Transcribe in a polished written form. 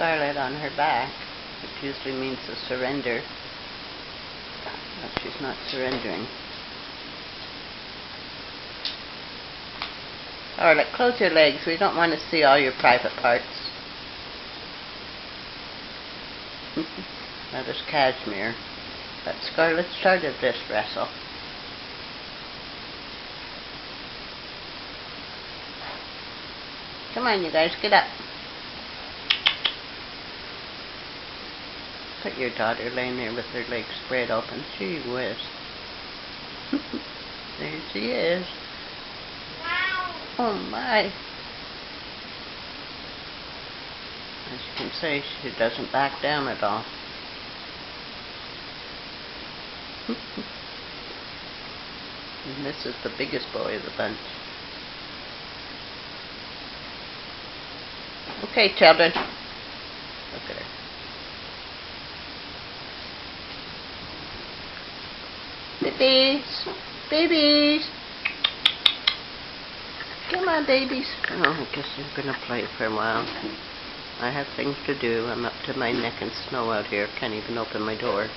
scarlet on her back, which usually means a surrender. But she's not surrendering. Scarlet, close your legs. We don't want to see all your private parts. That is Cashmere. But Scarlet started this wrestle. Come on, you guys, get up. Look at your daughter laying there with her legs spread open. Gee whiz. There she is. Wow. Oh my. As you can see, she doesn't back down at all. And this is the biggest boy of the bunch. Okay, children. Look at her. Babies! Babies! Come on, babies. Oh, I guess I'm gonna play for a while. I have things to do. I'm up to my neck in snow out here. Can't even open my door.